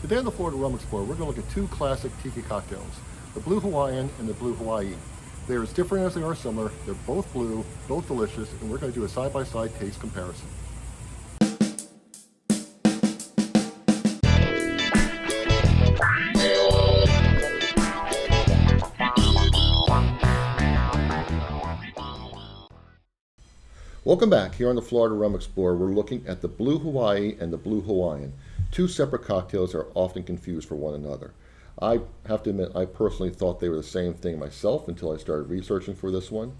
Today on the Florida Rum Explorer, we're going to look at two classic tiki cocktails, the Blue Hawaiian and the Blue Hawaii. They're as different as they are similar. They're both blue, both delicious, and we're going to do a side-by-side taste comparison. Welcome back. Here on the Florida Rum Explorer, we're looking at the Blue Hawaii and the Blue Hawaiian. Two separate cocktails that are often confused for one another. I have to admit, I personally thought they were the same thing myself until I started researching for this one.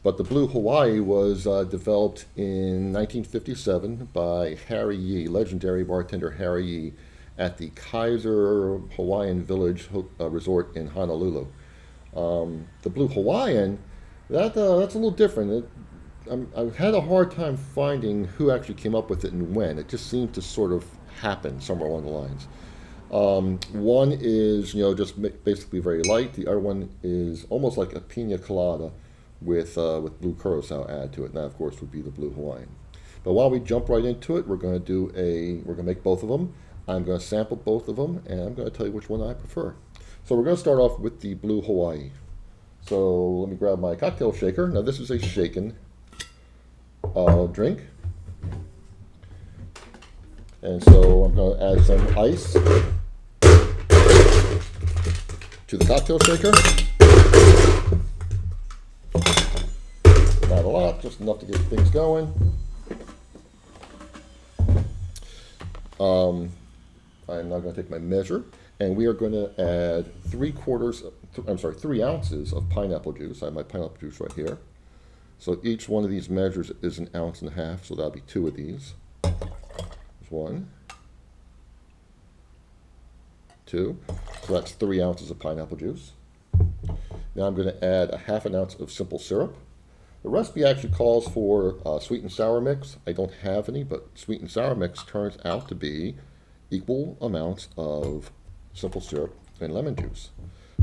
But the Blue Hawaii was developed in 1957 by Harry Yee, legendary bartender Harry Yee, at the Kaiser Hawaiian Village Resort in Honolulu. The Blue Hawaiian, that's a little different. I've had a hard time finding who actually came up with it and when. It just seemed to sort of happen somewhere along the lines. One is, just basically very light. The other one is almost like a pina colada with blue curacao added to it. And that, of course, would be the Blue Hawaiian. But while we jump right into it, we're going to make both of them. I'm going to sample both of them, and I'm going to tell you which one I prefer. So we're going to start off with the Blue Hawaii. So let me grab my cocktail shaker. Now this is a shaken drink. And so I'm going to add some ice to the cocktail shaker. Not a lot, just enough to get things going. I'm now going to take my measure, and we are going to add 3 ounces of pineapple juice. I have my pineapple juice right here. So each one of these measures is 1.5 ounces, so that'll be 2 of these. There's 1, 2, so that's 3 ounces of pineapple juice. Now I'm going to add 1/2 ounce of simple syrup. The recipe actually calls for sweet and sour mix. I don't have any, but sweet and sour mix turns out to be equal amounts of simple syrup and lemon juice.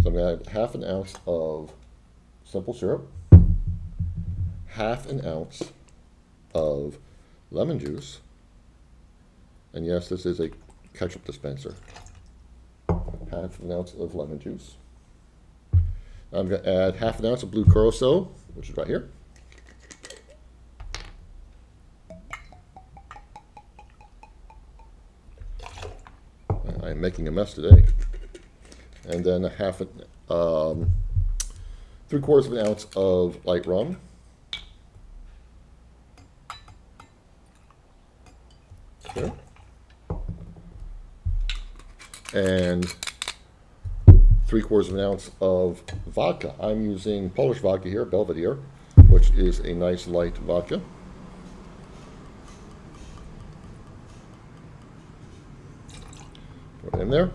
So I'm going to add 1/2 ounce of simple syrup, 1/2 ounce of lemon juice, and yes, this is a ketchup dispenser. 1/2 ounce of lemon juice. I'm going to add 1/2 ounce of blue curacao, which is right here. I'm making a mess today. And then 3/4 ounce of light rum. Okay. And 3/4 ounce of vodka. I'm using Polish vodka here, Belvedere, which is a nice light vodka. Put it in there.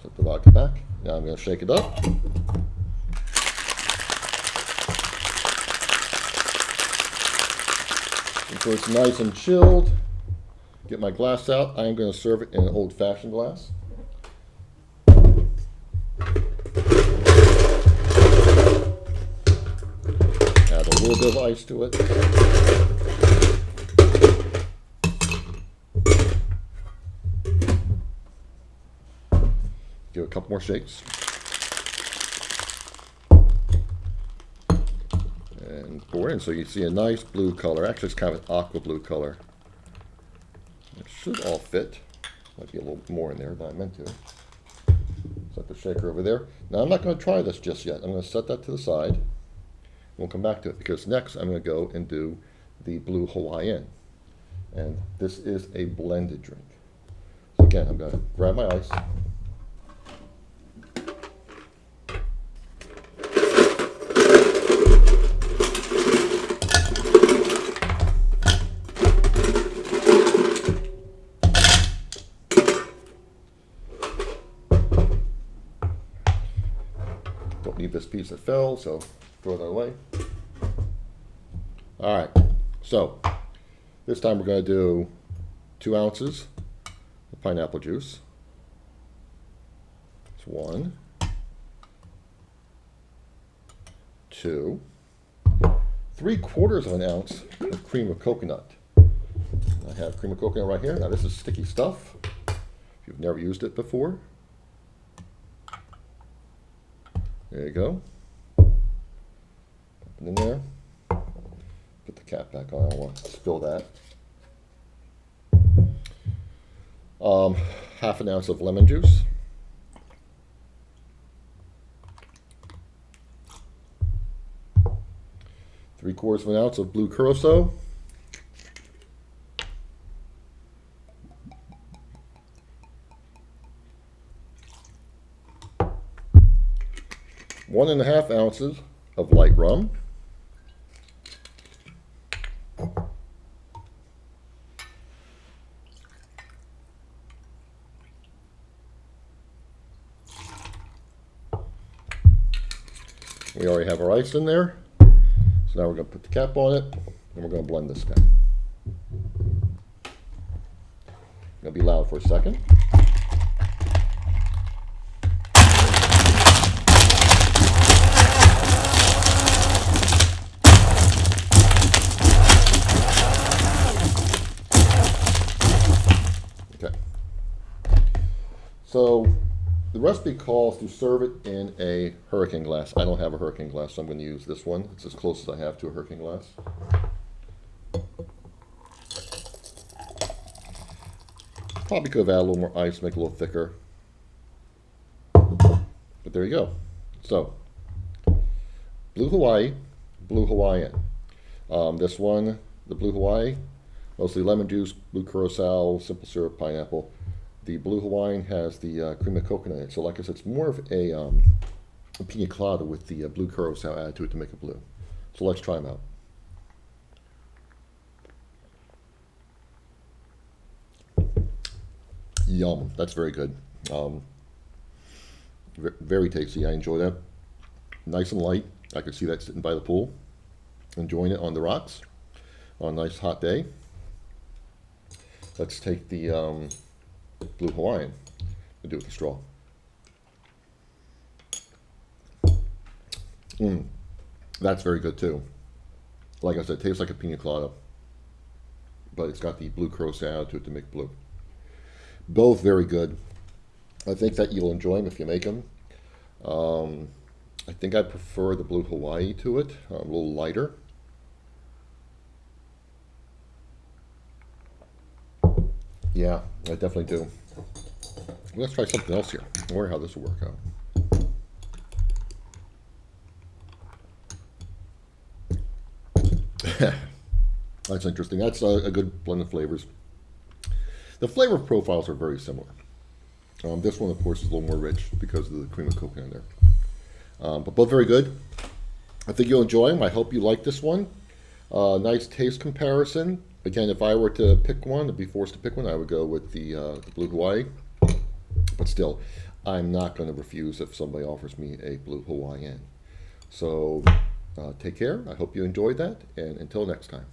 Set the vodka back. Now I'm going to shake it up. So it's nice and chilled. Get my glass out. I'm going to serve it in an old-fashioned glass. Add a little bit of ice to it. Give it a couple more shakes. And pour in, so you see a nice blue color. Actually, it's kind of an aqua blue color. It should all fit. Might be a little more in there than I meant to. Set the shaker over there. Now, I'm not going to try this just yet. I'm going to set that to the side. We'll come back to it because next I'm going to go and do the Blue Hawaiian. And this is a blended drink. So again, I'm going to grab my ice. Don't need this piece that fell, so throw that away. All right, so this time we're going to do 2 ounces of pineapple juice. It's 1, 2, 3/4 ounce of cream of coconut. I have cream of coconut right here. Now this is sticky stuff. If you've never used it before. There you go. Put it in there. Put the cap back on. I don't want to spill that. Half an ounce of lemon juice. Three-quarters of an ounce of blue curacao. One and a half ounces of light rum. We already have our ice in there. So now we're going to put the cap on it, and we're going to blend this guy. Going to be loud for a second. Okay. So the recipe calls to serve it in a hurricane glass. I don't have a hurricane glass, so I'm going to use this one. It's as close as I have to a hurricane glass. Probably could have added a little more ice, make it a little thicker. But there you go. So, Blue Hawaii, Blue Hawaiian. This one, the Blue Hawaii, mostly lemon juice, blue curacao, simple syrup, pineapple. The Blue Hawaiian has the cream of coconut in it. So like I said, it's more of a pina colada with the blue curacao added to it to make it blue. So let's try them out. Yum. That's very good. Very tasty. I enjoy that. Nice and light. I could see that sitting by the pool, enjoying it on the rocks on a nice hot day. Let's take the Blue Hawaiian and do it with the straw. That's very good too. Like I said, it tastes like a pina colada, but it's got the blue curacao to it to make blue. Both very good. I think that you'll enjoy them if you make them. I think I prefer the Blue Hawaii to it, a little lighter. Yeah, I definitely do. Let's try something else here. I wonder how this will work out. That's interesting. That's a good blend of flavors. The flavor profiles are very similar. This one, of course, is a little more rich because of the cream of coconut in there. But both very good. I think you'll enjoy them. I hope you like this one. Nice taste comparison. Again, if I were to pick one, to be forced to pick one, I would go with the Blue Hawaii. But still, I'm not going to refuse if somebody offers me a Blue Hawaiian. So take care. I hope you enjoyed that. And until next time.